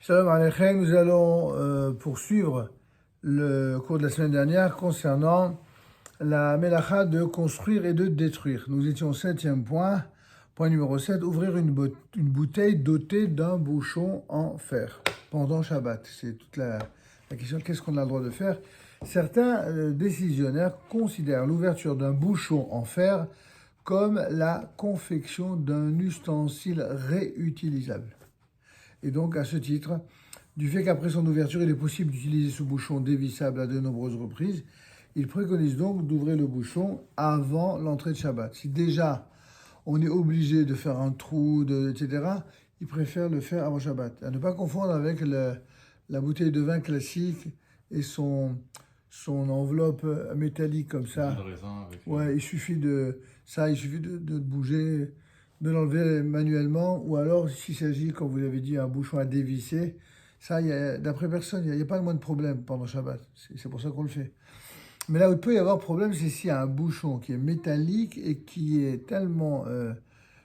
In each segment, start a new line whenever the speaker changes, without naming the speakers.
Shalom Aleichem, nous allons poursuivre le cours de la semaine dernière concernant la mélacha de construire et de détruire. Nous étions au 7e point, point numéro 7, ouvrir une bouteille dotée d'un bouchon en fer pendant Shabbat. C'est toute la question, qu'est-ce qu'on a le droit de faire? Certains décisionnaires considèrent l'ouverture d'un bouchon en fer comme la confection d'un ustensile réutilisable. Et donc, à ce titre, du fait qu'après son ouverture, il est possible d'utiliser ce bouchon dévissable à de nombreuses reprises, il préconise donc d'ouvrir le bouchon avant l'entrée de Shabbat. Si déjà on est obligé de faire un trou, etc., il préfère le faire avant Shabbat. À ne pas confondre avec la bouteille de vin classique et son enveloppe métallique comme ça. Ouais, il suffit de bouger, de l'enlever manuellement, ou alors s'il s'agit, comme vous l'avez dit, un bouchon à dévisser, ça, d'après personne, il n'y a pas le moins de problème pendant Shabbat. C'est pour ça qu'on le fait. Mais là où il peut y avoir problème, c'est s'il y a un bouchon qui est métallique et qui est tellement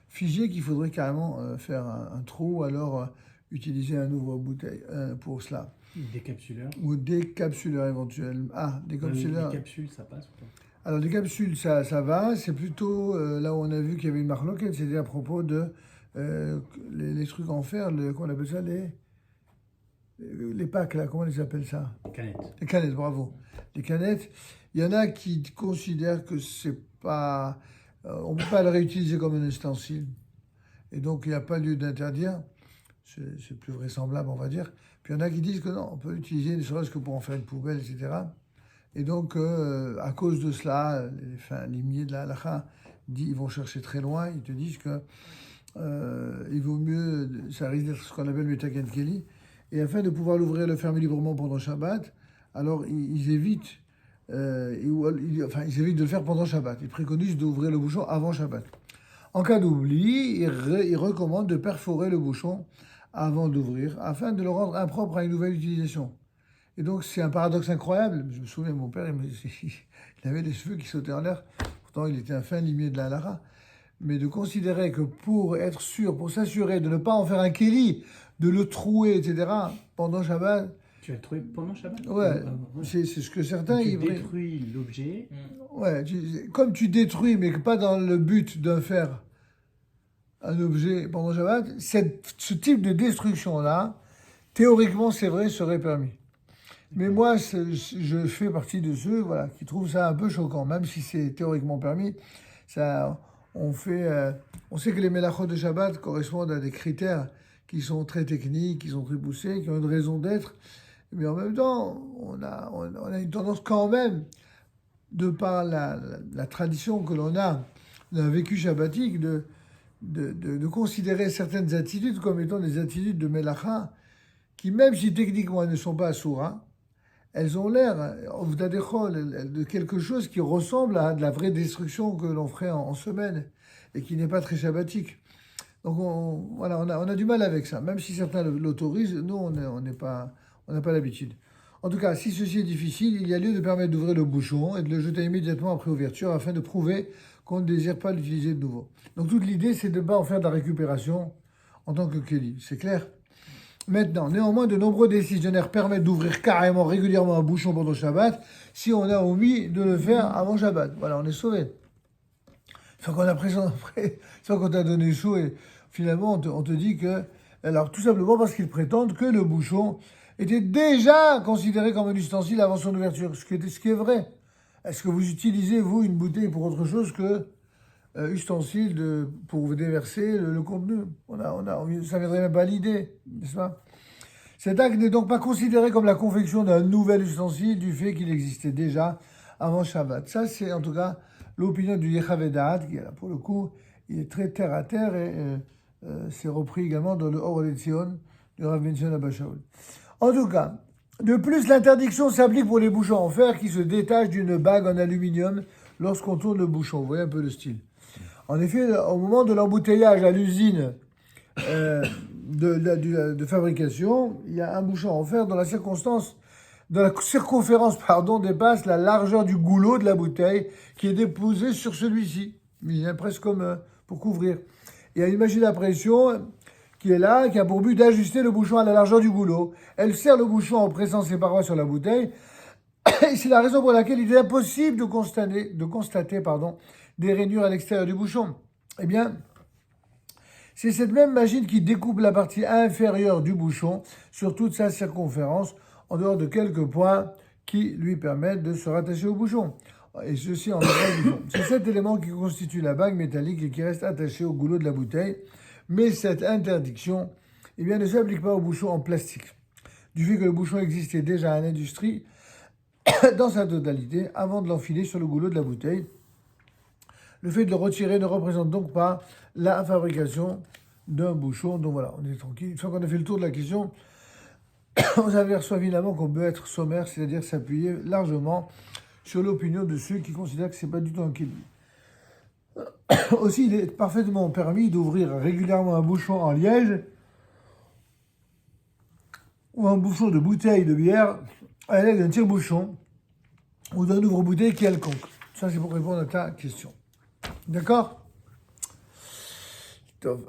figé qu'il faudrait carrément faire un trou, ou alors utiliser un nouveau bouteille pour cela.
Décapsuleur.
Ou décapsuleur éventuellement. Ah, décapsuleur.
Les capsules, ça passe ou pas?
Alors, des capsules, ça va. C'est plutôt là où on a vu qu'il y avait une marloquette, c'était à propos de les trucs en fer, qu'on appelle ça, les packs, là, comment ils appellent ça?
Canettes.
Les canettes, bravo. Les canettes, il y en a qui considèrent que c'est pas... on ne peut pas le réutiliser comme un ustensile. Et donc, il n'y a pas lieu d'interdire. C'est plus vraisemblable, on va dire. Puis, il y en a qui disent que non, on peut l'utiliser, ne serait-ce que pour en faire une poubelle, etc. Et donc, à cause de cela, les limiers de la halakha, ils vont chercher très loin, ils te disent que il vaut mieux, ça risque d'être ce qu'on appelle le Metaken Keli, et afin de pouvoir l'ouvrir et le fermer librement pendant Shabbat, alors ils évitent de le faire pendant Shabbat. Ils préconisent d'ouvrir le bouchon avant Shabbat. En cas d'oubli, ils recommandent de perforer le bouchon avant d'ouvrir, afin de le rendre impropre à une nouvelle utilisation. Et donc, c'est un paradoxe incroyable. Je me souviens, mon père, il avait des cheveux qui sautaient en l'air. Pourtant, il était un fin limier de la halakha. Mais de considérer que pour être sûr, pour s'assurer de ne pas en faire un kéli, de le trouer, etc., pendant Shabbat...
Tu vas le trouver pendant Shabbat?
Ouais, c'est ce que certains...
Tu détruis l'objet.
Ouais, comme tu détruis, mais pas dans le but d'en faire un objet pendant Shabbat, ce type de destruction-là, théoriquement, c'est vrai, serait permis. Mais moi, je fais partie de ceux qui trouvent ça un peu choquant, même si c'est théoriquement permis. On sait que les mélachot de Shabbat correspondent à des critères qui sont très techniques, qui sont très poussés, qui ont une raison d'être. Mais en même temps, on a une tendance quand même, de par la tradition que l'on a d'un vécu shabbatique, de considérer certaines attitudes comme étant des attitudes de mélacha, qui, même si techniquement elles ne sont pas assoura, elles ont l'air de quelque chose qui ressemble à de la vraie destruction que l'on ferait en semaine et qui n'est pas très shabbatique. Donc on a du mal avec ça. Même si certains l'autorisent, nous, on n'a pas l'habitude. En tout cas, si ceci est difficile, il y a lieu de permettre d'ouvrir le bouchon et de le jeter immédiatement après ouverture afin de prouver qu'on ne désire pas l'utiliser de nouveau. Donc toute l'idée, c'est de ne pas en faire de la récupération en tant que kéli. C'est clair ? Maintenant, néanmoins, de nombreux décisionnaires permettent d'ouvrir carrément, régulièrement un bouchon pendant Shabbat si on a omis de le faire avant Shabbat. Voilà, on est sauvé. Soit qu'on t'a donné chaud et finalement on te dit que... Alors, tout simplement parce qu'ils prétendent que le bouchon était déjà considéré comme un ustensile avant son ouverture, ce qui est vrai. Est-ce que vous utilisez, vous, une bouteille pour autre chose que ustensile pour déverser le contenu? Ça ne viendrait même pas à l'idée, n'est-ce pas? Cet acte n'est donc pas considéré comme la confection d'un nouvel ustensile du fait qu'il existait déjà avant Shabbat. Ça, c'est en tout cas l'opinion du Yechavedat, qui, là, pour le coup, il est très terre à terre et c'est repris également dans le Or Letzion du Rav Benzion Abba Shaul. En tout cas, de plus, l'interdiction s'applique pour les bouchons en fer qui se détachent d'une bague en aluminium lorsqu'on tourne le bouchon. Vous voyez un peu le style. En effet, au moment de l'embouteillage à l'usine de fabrication, il y a un bouchon en fer dont la circonférence dépasse la largeur du goulot de la bouteille qui est déposé sur celui-ci. Il est presque comme pour couvrir. Et à une machine à pression qui est là, qui a pour but d'ajuster le bouchon à la largeur du goulot. Elle serre le bouchon en pressant ses parois sur la bouteille. Et c'est la raison pour laquelle il est impossible de constater des rainures à l'extérieur du bouchon. Eh bien, c'est cette même machine qui découpe la partie inférieure du bouchon sur toute sa circonférence, en dehors de quelques points qui lui permettent de se rattacher au bouchon. Et ceci en droit du bouchon. C'est cet élément qui constitue la bague métallique et qui reste attaché au goulot de la bouteille. Mais cette interdiction ne s'applique pas au bouchon en plastique. Du fait que le bouchon existait déjà à l'industrie dans sa totalité avant de l'enfiler sur le goulot de la bouteille. Le fait de le retirer ne représente donc pas la fabrication d'un bouchon. Donc voilà, on est tranquille. Une fois qu'on a fait le tour de la question, on s'aperçoit évidemment qu'on peut être sommaire, c'est-à-dire s'appuyer largement sur l'opinion de ceux qui considèrent que c'est pas du tout un kill. Aussi, il est parfaitement permis d'ouvrir régulièrement un bouchon en liège ou un bouchon de bouteille de bière à l'aide d'un tire-bouchon ou d'un ouvre-bouteille quelconque. Ça, c'est pour répondre à ta question. D'accord ? Top.